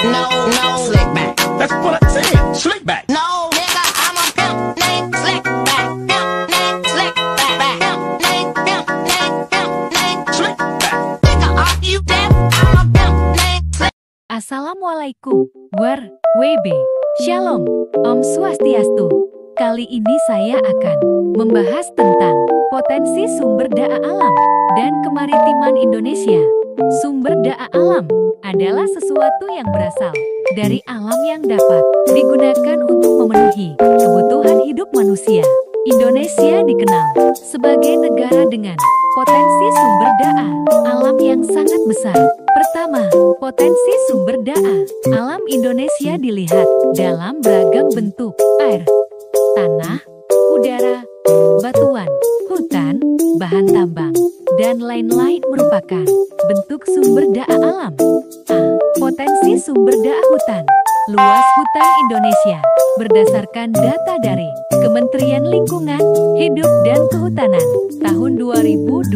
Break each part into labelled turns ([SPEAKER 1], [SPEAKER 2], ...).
[SPEAKER 1] No, no, slick back.
[SPEAKER 2] That's what I said. Slick back.
[SPEAKER 1] No, nigga, I'm a pimp named Slick Back. Pimp named Slick Back. Pimp named
[SPEAKER 2] Slick back.
[SPEAKER 1] Nigga, are you deaf? I'm a pimp named Slick.
[SPEAKER 3] Assalamualaikum, WB, Shalom, Om Swastiastu. Kali ini saya akan membahas tentang potensi sumber daya alam dan kemaritiman Indonesia. Sumber daya alam adalah sesuatu yang berasal dari alam yang dapat digunakan untuk memenuhi kebutuhan hidup manusia. Indonesia dikenal sebagai negara dengan potensi sumber daya alam yang sangat besar. Pertama, potensi sumber daya alam Indonesia dilihat dalam beragam bentuk: air, tanah, udara, batuan, hutan, bahan tambang, dan lain-lain merupakan bentuk sumber daya alam. A. Potensi sumber daya hutan. Luas hutan Indonesia berdasarkan data dari Kementerian Lingkungan Hidup dan Kehutanan tahun 2020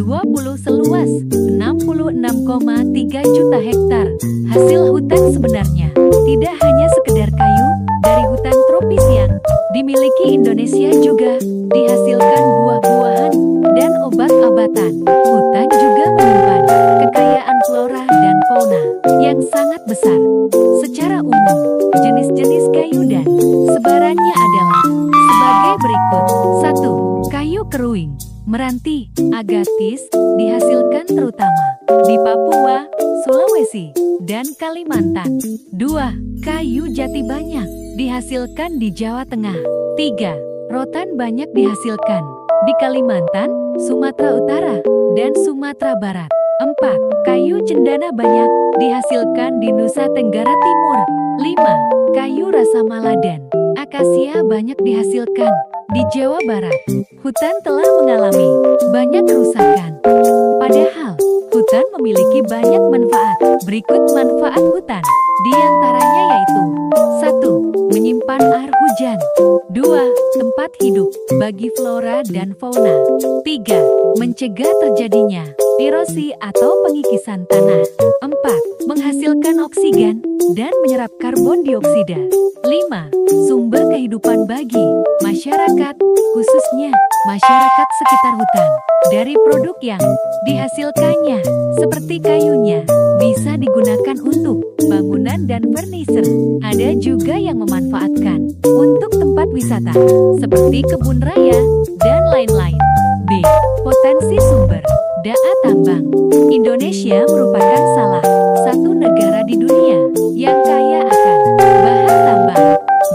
[SPEAKER 3] seluas 66,3 juta hektar. Hasil hutan sebenarnya tidak hanya sekedar kayu dari hutan tropis yang dimiliki Indonesia, juga dihasilkan buah-buahan dan obat-obatan. Hutan juga menyimpan kekayaan flora dan fauna yang sangat besar. Secara umum, jenis-jenis kayu dan sebarannya adalah sebagai berikut. 1. Kayu keruing, meranti, agatis dihasilkan terutama di Papua, Sulawesi, dan Kalimantan. 2. Kayu jati banyak dihasilkan di Jawa Tengah. 3. Rotan banyak dihasilkan di Kalimantan, Sumatera Utara, dan Sumatera Barat. 4. Kayu cendana banyak dihasilkan di Nusa Tenggara Timur. 5. Kayu rasa mala dan akasia banyak dihasilkan di Jawa Barat. Hutan telah mengalami banyak kerusakan, padahal hutan memiliki banyak manfaat. Berikut manfaat hutan, di antaranya yaitu: 1. Menyimpan air hujan. 2. Tempat hidup bagi flora dan fauna. 3. Mencegah terjadinya erosi atau pengikisan tanah. 4. Menghasilkan oksigen dan menyerap karbon dioksida. 5. Sumber kehidupan bagi masyarakat, khususnya masyarakat sekitar hutan. Dari produk yang dihasilkannya, seperti kayunya, bisa digunakan untuk bangunan dan furniture. Ada juga yang memanfaatkan untuk tempat wisata, seperti kebun raya dan lain-lain. B. Potensi sumber daya tambang. Indonesia merupakan salah satu negara di dunia yang kaya akan bahan tambang.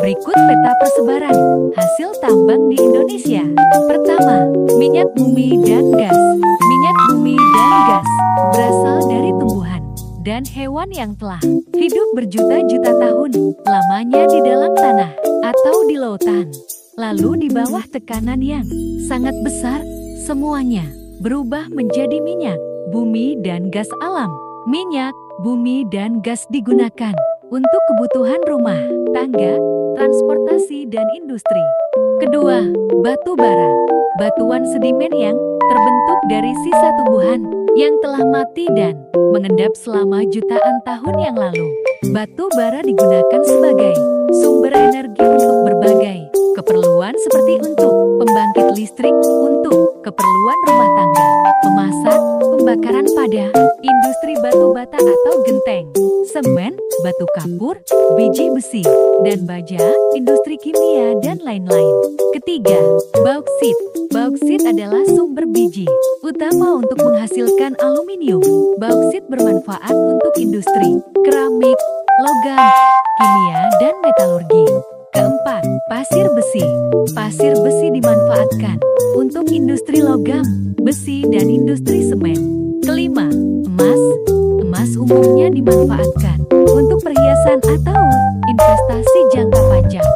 [SPEAKER 3] Berikut peta persebaran hasil tambang di Indonesia. Pertama, minyak bumi dan gas. Minyak bumi dan gas berasal dari tumbuhan dan hewan yang telah hidup berjuta-juta tahun lamanya di dalam tanah atau di lautan, lalu di bawah tekanan yang sangat besar, semuanya berubah menjadi minyak bumi dan gas alam. Minyak bumi dan gas digunakan untuk kebutuhan rumah tangga, transportasi, dan industri. Kedua, batu bara. Batuan sedimen yang terbentuk dari sisa tumbuhan yang telah mati dan mengendap selama jutaan tahun yang lalu. Batu bara digunakan sebagai sumber energi untuk berbagai keperluan, seperti untuk pembangkit listrik, untuk keperluan rumah tangga, memasak, pembakaran pada industri batu bata atau genteng, semen, batu kapur, biji besi, dan baja, industri kimia, dan lain-lain. Ketiga, bauksit. Bauksit adalah sumber biji utama untuk menghasilkan aluminium. Bauksit bermanfaat untuk industri keramik, logam, kimia, dan metalurgi. Keempat, pasir besi. Pasir besi dimanfaatkan untuk industri logam, besi, dan industri semen. Kelima, emas. Emas umumnya dimanfaatkan untuk perhiasan atau investasi jangka panjang.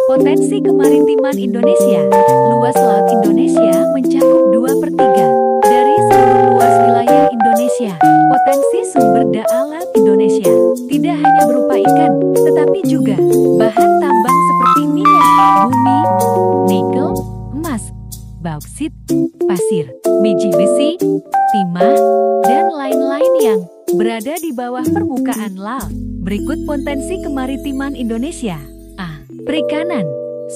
[SPEAKER 3] Potensi kemaritiman Indonesia. Luas laut Indonesia mencakup 2/3 dari seluruh luas wilayah Indonesia. Potensi sumber daya alam Indonesia tidak hanya berupa ikan, tetapi juga bahan tambang seperti minyak bumi, nikel, emas, bauksit, pasir, biji besi, timah, dan lain-lain yang berada di bawah permukaan laut. Berikut potensi kemaritiman Indonesia. A. Perikanan.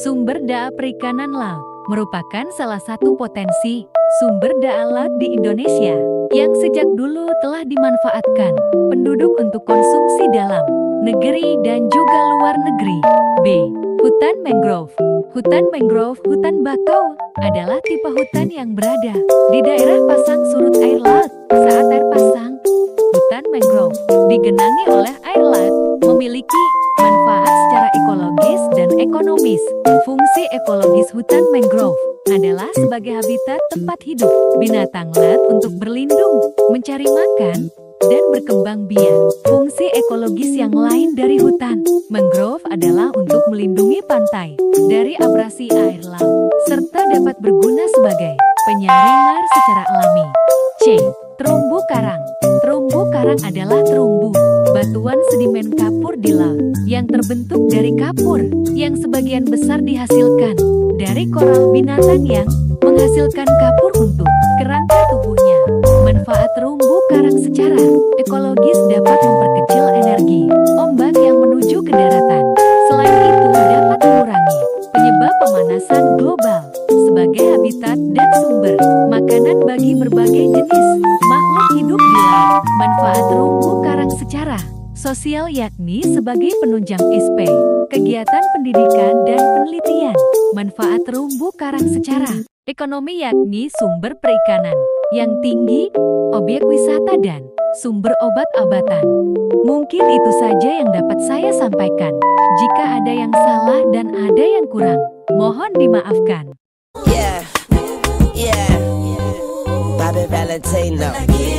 [SPEAKER 3] Sumber daya perikanan laut merupakan salah satu potensi sumber daya laut di Indonesia yang sejak dulu telah dimanfaatkan penduduk untuk konsumsi dalam negeri dan juga luar negeri. B. Hutan mangrove. Hutan mangrove, hutan bakau, adalah tipe hutan yang berada di daerah pasang surut air laut. Saat air pasang, hutan mangrove digenangi oleh air laut memiliki manfaat secara ekologis dan ekonomis. Fungsi ekologis hutan mangrove adalah sebagai habitat tempat hidup binatang laut untuk berlindung, mencari makan, dan berkembang biak. Fungsi ekologis yang lain dari hutan mangrove adalah untuk melindungi pantai dari abrasi air laut, serta dapat berguna sebagai penyaring air secara alami. C. Terumbu karang. Terumbu karang adalah terumbu batuan sedimen kapur di laut yang terbentuk dari kapur yang sebagian besar dihasilkan dari koral binatang yang menghasilkan kapur untuk kerangka tubuhnya. Manfaat terumbu karang secara ekologis dapat memperkecil energi ombak yang menuju ke daratan. Selain itu dapat mengurangi penyebab pemanasan global sebagai habitat dan sumber makanan bagi berbagai jenis makhluk hidup di laut. Manfaat terumbu karang secara sosial yakni sebagai penunjang SP, kegiatan pendidikan dan penelitian. Manfaat terumbu karang secara ekonomi yakni sumber perikanan yang tinggi, objek wisata dan sumber obat-obatan. Mungkin itu saja yang dapat saya sampaikan. Jika ada yang salah dan ada yang kurang, mohon dimaafkan.
[SPEAKER 4] Yeah, Bobby Valentino.